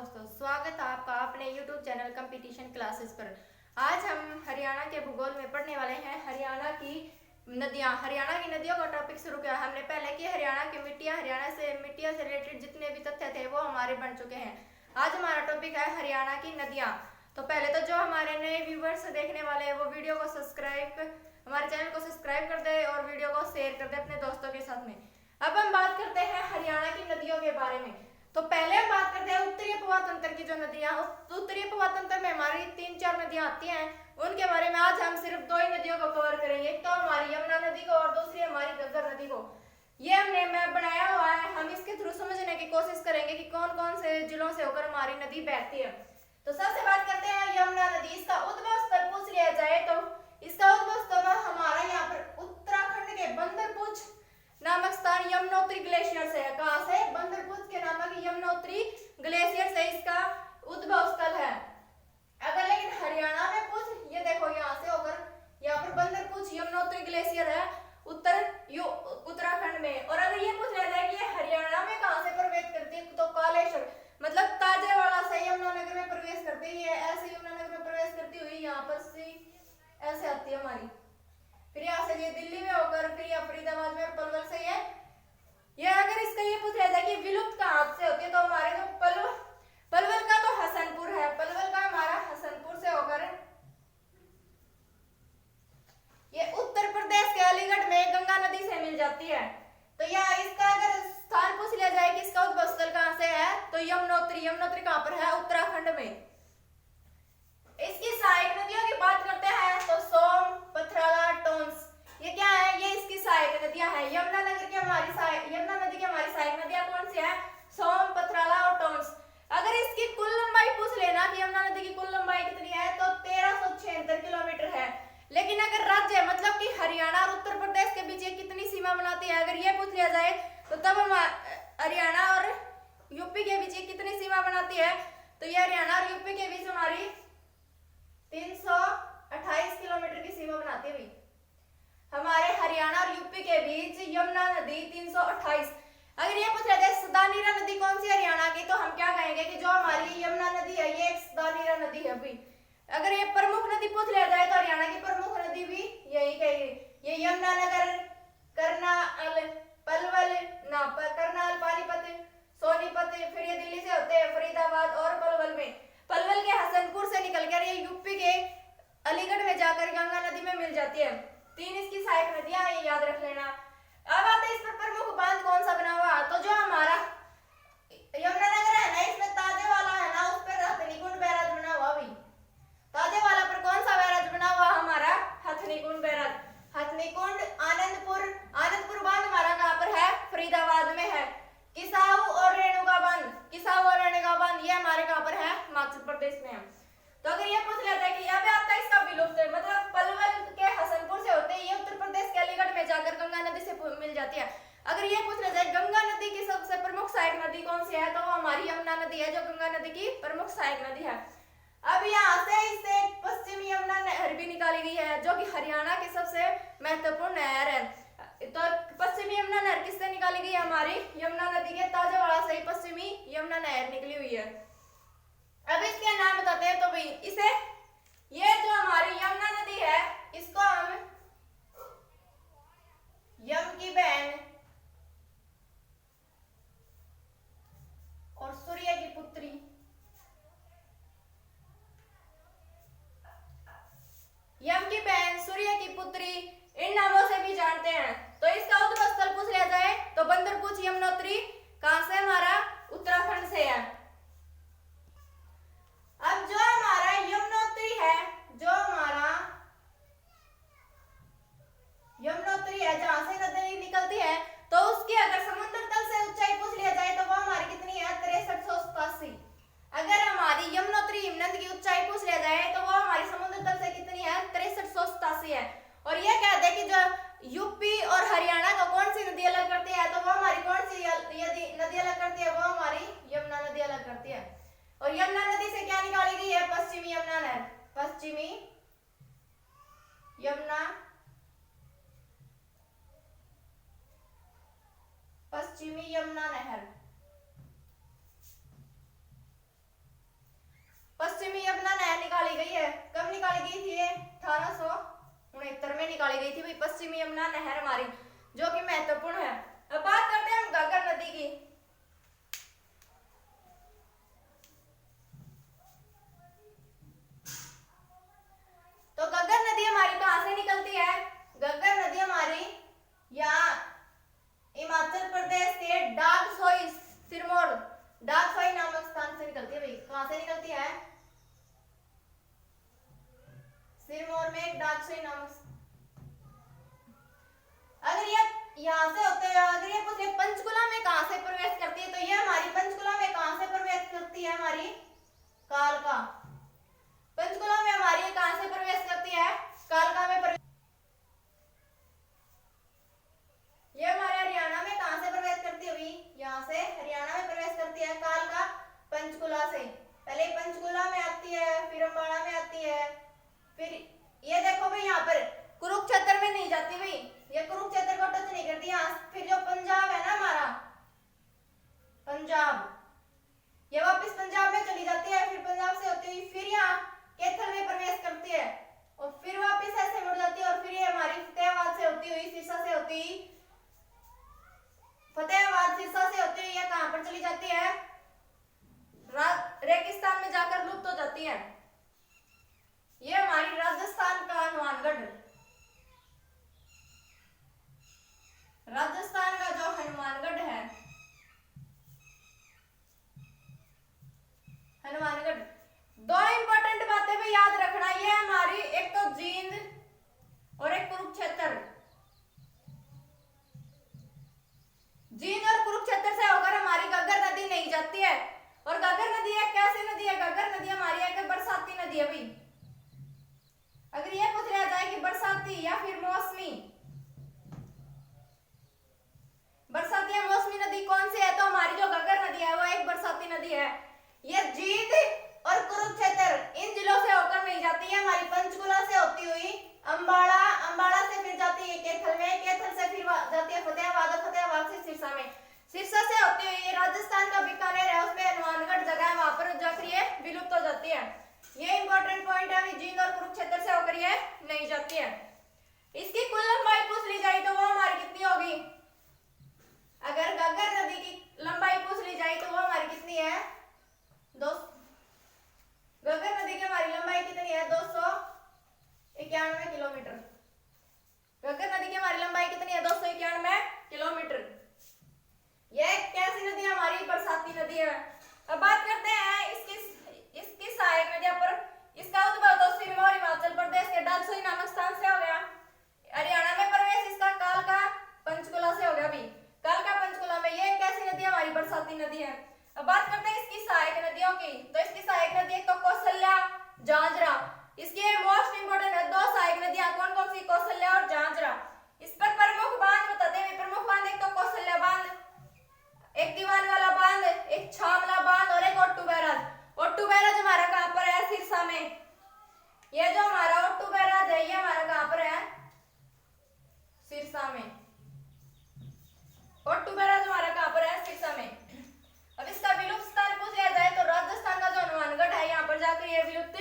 दोस्तों, स्वागत है आपका अपने YouTube चैनल कंपटीशन क्लासेस पर। आज हम हरियाणा के भूगोल में पढ़ने वाले हैं हरियाणा की नदियों का टॉपिक शुरू किया हमने पहले कि हरियाणा की मिट्टियां, मिट्टियों से रिलेटेड जितने भी तथ्य थे वो हमारे बन चुके हैं। आज हमारा टॉपिक है हरियाणा की नदियां। तो पहले तो जो हमारे नए व्यूवर्स देखने वाले हैं वो वीडियो को हमारे चैनल को सब्सक्राइब कर दे और वीडियो को शेयर कर दे अपने दोस्तों के साथ में। अब हम बात करते हैं हरियाणा की नदियों के बारे में। तो पहले हम बात करते हैं उत्तरी उपवा तंत्र की जो नदियां, उत्तरी उपवा तंत्र में हमारी 3-4 नदियां आती हैं। उनके बारे में आज हम सिर्फ 2 ही नदियों को कवर करेंगे, एक तो हमारी यमुना नदी को और दूसरी हमारी घग्गर नदी को। ये हमने मैप बनाया हुआ है, हम इसके थ्रू समझने की कोशिश करेंगे कि कौन कौन से जिलों से होकर हमारी नदी बहती है। तो सबसे बात करते हैं यमुना नदी। इसका उद्भव स्थल पूछ लिया जाए तो इसका उद्भव स्थल हमारा यहाँ पर उत्तराखंड के बंदरपुर नामक स्थान यमुनोत्री ग्लेशियर से है। कहां से? बंदरपुर के नामक यमुनोत्री ग्लेशियर से इसका उद्भव स्थल है। अगर लेकिन हरियाणा में पूछ, ये देखो यहाँ से होकर यहाँ पर बंदरपुर यमुनोत्री ग्लेशियर है उत्तराखंड में। और अगर ये पूछ लिया जाए कि ये हरियाणा में कहां से प्रवेश करती है तो कालेश्वर मतलब ताजेवाड़ा से यमुनानगर में प्रवेश करती है। ऐसे यमुनानगर में प्रवेश करती हुई यहाँ पर से ऐसे आती है हमारी, फिर यहाँ से ये दिल्ली में होकर फिर यह फरीदाबाद में और पलवल से ये अगर इसका ये पूछा जाए कि विलुप्त कहाँ से होती है तो हमारे जो पलवल का तो हसनपुर है, पलवल का हमारा हसनपुर से होकर ये उत्तर प्रदेश के अलीगढ़ में गंगा नदी से मिल जाती है। तो यह इसका अगर स्थान पूछ लिया जाए कि इसका उद्भव स्थल कहाँ से है तो यमुनोत्री कहाँ पर है? उत्तराखंड में। इसकी सहायक नदियों की बात करते हैं तो सोम, पथराला, टोंस, ये क्या है? ये इसकी सहायक नदियां हैं। यमुना नदी की हमारी सहायक नदियां कौन सी है? सोम, पथराला और टोंस। अगर इसकी कुल लंबाई पूछ लेना कि यमुना नदी की कुल लंबाई कितनी है तो 1376 किलोमीटर है। लेकिन अगर राज्य मतलब कि हरियाणा और उत्तर प्रदेश के बीच ये कितनी सीमा बनाती है अगर ये पूछ लिया जाए तो तब हम हरियाणा और यूपी के बीच कितनी सीमा बनाती है तो ये हरियाणा और यूपी के बीच हमारी 328 किलोमीटर की सीमा बनाती हुई। हमारे हरियाणा और यूपी के बीच यमुना नदी 328। अगर ये पूछा जाए सदानीरा नदी कौन सी हरियाणा की तो हम क्या कहेंगे कि जो हमारी यमुना नदी है ये एक सदानीरा नदी है भी। अगर ये प्रमुख नदी पूछ लिया जाए तो हरियाणा की प्रमुख नदी भी यही कहेगी। ये यमुनानगर, करनाल, पलवल, करनाल, पानीपत, सोनीपत, फिर ये दिल्ली से होते हैं फरीदाबाद और पलवल के हसनपुर से निकलकर ये यूपी के अलीगढ़ में जाकर गंगा नदी में मिल जाती है। 3 इसकी सहायक नदियां, ये याद रख लेना। अब आते हैं इस पर प्रमुख बांध कौन सा बना हुआ तो जो हमारा यमुनानगर है ना इसमें ताजेवाला है ना उस पर हथनीकुंड बैराज बना हुआ भी। ताजेवाला पर कौन सा बैराज बना हुआ? हमारा हथनीकुंड बैराज। हथनीकुंड आनंदपुर बांध हमारा कहाँ पर है? फरीदाबाद में है। किसाऊ और रेणुका बांध ये हमारे कहाँ पर है? हिमाचल प्रदेश में है। तो अगर ये पूछ लेता है कि अब आता है इसका विलुप्त मतलब पलवल के हसनपुर से होते ये उत्तर प्रदेश के अलीगढ़ में जाकर गंगा नदी से मिल जाती है। अगर ये पूछ लिया जाए गंगा नदी की सबसे प्रमुख सहायक नदी कौन सी है तो वो हमारी यमुना नदी है जो गंगा नदी की प्रमुख सहायक नदी है। अब यहाँ से इससे पश्चिमी यमुना नहर भी निकाली गई है जो कि हरियाणा की सबसे महत्वपूर्ण नहर है। तो पश्चिमी यमुना नहर किससे निकाली गई है? हमारी यमुना नदी के ताजेवाड़ा से ही पश्चिमी यमुना नहर निकली हुई है। अब इसके नाम बताते हैं तो भाई इसे ये जो हमारी यमुना नदी है इसको हम यम की बहन और सूर्य की पुत्री सूर्य की पुत्री इन नामों से भी जानते हैं। तो इसका उद्भव स्थल पूछ लिया जाए तो बंदरपुर यमुनोत्री कहां से? हमारा उत्तराखंड से है। अब जो हमारा यमुनोत्री है जहां से नदी निकलती है तो उसकी अगर समुद्र तल से ऊंचाई पूछ लिया जाए तो वो हमारी कितनी है? 6387। अगर हमारी यमुनोत्री हिमनद की ऊंचाई पूछ लिया जाए तो वो हमारी समुद्र तल से कितनी है? 6387 है। और ये कहते हैं कि जो यूपी और हरियाणा को कौन सी नदी अलग करती है तो वो हमारी कौन सी नदी अलग करती है? वो हमारी यमुना नदी अलग करती है। और यमुना नदी से क्या निकाली गई है? पश्चिमी यमुना नहर। पश्चिमी यमुना नहर। यमुना नहर हमारी, जो कि महत्वपूर्ण है। अब बात करते हैं हम घग्गर नदी की। तो घग्गर नदी हमारी कहां से निकलती है? घग्गर नदी हमारी यहाँ हिमाचल प्रदेश के डागसोई सिरमौर डागसोई नामक स्थान से निकलती है। भाई कहां से निकलती है? सिरमौर में एक डागसोई नामक। अगर ये यहाँ से होते हुए अगर ये पूछे पंचकुला में कहां से प्रवेश करती है, तो ये हमारी पंचकुला में कहां से प्रवेश करती है? हमारी कालका। पंचकुला में हमारी कहां से प्रवेश करती है? कालका में प्रवेश। ये हमारे हरियाणा में कहां से प्रवेश करती है? अभी यहाँ से हरियाणा में प्रवेश करती है कालका पंचकुला से। पहले पंचकुला में आती है, फिर अम्बाड़ा में आती है, फिर ये देखो भाई यहाँ पर कुरुक्षेत्र में नहीं जाती भाई, ये कुरुक्षेत्र को टच नहीं करती। यहाँ फिर जो पंजाब है ना हमारा पंजाब, ये वापस पंजाब में चली जाती है, फिर पंजाब से होती हुई फिर यहाँ कैथल में प्रवेश करती है और फिर वापस ऐसे मुड़ जाती है और फिर ये हमारी फतेहाबाद से होती हुई सिरसा से होती हुई फतेहाबाद सिरसा से होती हुई ये कहां पर चली जाती है? रेगिस्तान में जाकर लुप्त हो जाती है। ये हमारी राजस्थान का हनुमानगढ़, राजस्थान का जो हनुमानगढ़ है, हनुमानगढ़। दो इंपॉर्टेंट बातें भी याद रखना, ये हमारी एक तो जींद और एक कुरुक्षेत्र। जींद और कुरुक्षेत्र से होकर हमारी घग्गर नदी नहीं जाती है। और घग्गर नदी एक कैसी नदी है? घग्गर नदी हमारी एक बरसाती नदी है भाई। अगर ये पूछ लिया जाए कि बरसाती या फिर मौसमी, बरसाती या मौसमी नदी कौन सी है, तो हमारी जो घग्गर नदी है वो एक बरसाती नदी है। ये जींद और कुरुक्षेत्र इन जिलों से होकर नहीं जाती है, हमारी पंचकुला से होती हुई अम्बाड़ा, अम्बाड़ा से फिर जाती है कैथल में, कैथल से फिर जाती है फतेहाबाद और फतेहाबाद से सिरसा में, सिरसा से होती हुई राजस्थान का बीकानेर है, उसमें हनुमानगढ़ जगह है, वहां पर जाकर ये विलुप्त हो जाती है। ये इंपॉर्टेंट पॉइंट है, जींद और कुरुक्षेत्र से होकर ये नहीं जाती है। इसकी कुल लंबाई पूछ ली जाए तो वो हमारी कितनी होगी? अगर घग्गर नदी की लंबाई पूछ ली जाए तो वो हमारी कितनी है? घग्गर नदी की हमारी लंबाई कितनी है? 291 किलोमीटर। घग्गर नदी की हमारी लंबाई कितनी है? 291 किलोमीटर। यह कैसी नदी है? हमारी बरसाती नदी है। अब बात करते हैं इसकी सहायक नदियों पर। इसका उद्भव तो सिरमौर हिमाचल प्रदेश के डागसोई नामक स्थान से हो गया। हरियाणा में प्रवेश इसका कालका पंचकुला से हो गया भी। कालका पंचकुला में ये कैसी नदी हमारी बरसाती नदी है। अब बात करते हैं इसकी सहायक नदियों की। तो इसकी सहायक नदी एक तो कौशल्या, झांझरा। इसकी मोस्ट इंपोर्टेंट है दो सहायक नदियां, कौन कौन सी? कौशल्या और झांझरा। इस पर प्रमुख बांध बताते हैं। प्रमुख बांध एक तो कौशल्या बांध, एक दीवान वाला बांध, एक छामला बांध और एक ओट्टू बैराज। ओट्टू बैराज हमारा कहां पर है? सिरसा में। ये जो हमारा ओट्टू बैराज है ये हमारा कहां पर है? सिरसा में। ओट्टू बैराज हमारा कहां पर है? सिरसा में। अब इसका विलुप्त स्थान पूछ लिया जाए तो राजस्थान का जो हनुमानगढ़ है यहाँ पर जाकर ये विलुप्त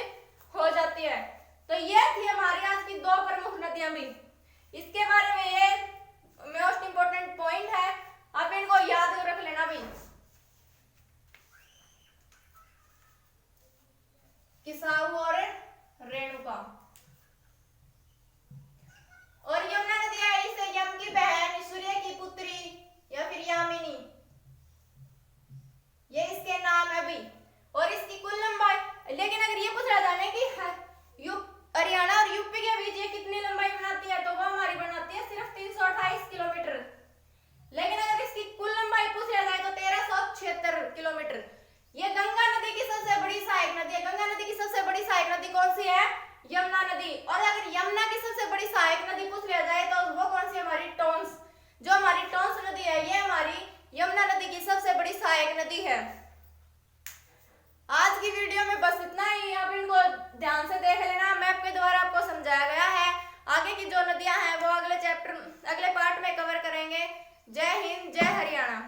हो जाती है। तो ये थी हमारी आज की दो प्रमुख नदियां भी। इसके बारे में ये मोस्ट इंपोर्टेंट पॉइंट है, आप इनको याद रख लेना भी। किसाऊ और रेणुका। और यमुना नदी है, इसे यम की बहन, सूर्य की पुत्री या फिर यामिनी, ये इसके नाम है भी। और इसकी कुल लंबाई, लेकिन अगर ये पूछा जाए कि हरियाणा और यूपी के बीच ये कितनी लंबाई बनाती है, तो वो हमारी बनाती है सिर्फ 328 किलोमीटर। लेकिन अगर इसकी कुल लंबाई पूछ लिया जाए तो 1376 किलोमीटर। ये गंगा नदी की सबसे बड़ी सहायक नदी है। गंगा नदी की सबसे बड़ी सहायक नदी कौन सी है? यमुना नदी। और अगर यमुना की सबसे बड़ी सहायक नदी पूछ लिया जाए तो वो कौन सी? हमारी टोंस। जो हमारी टोंस नदी है ये हमारी यमुना नदी की सबसे बड़ी सहायक नदी है। आज की वीडियो में बस इतना ही, आप इनको ध्यान से देख लेना, मैप के द्वारा आपको समझाया गया है। आगे की जो नदियां हैं वो अगले पार्ट में कवर करेंगे। जय हिंद, जय हरियाणा।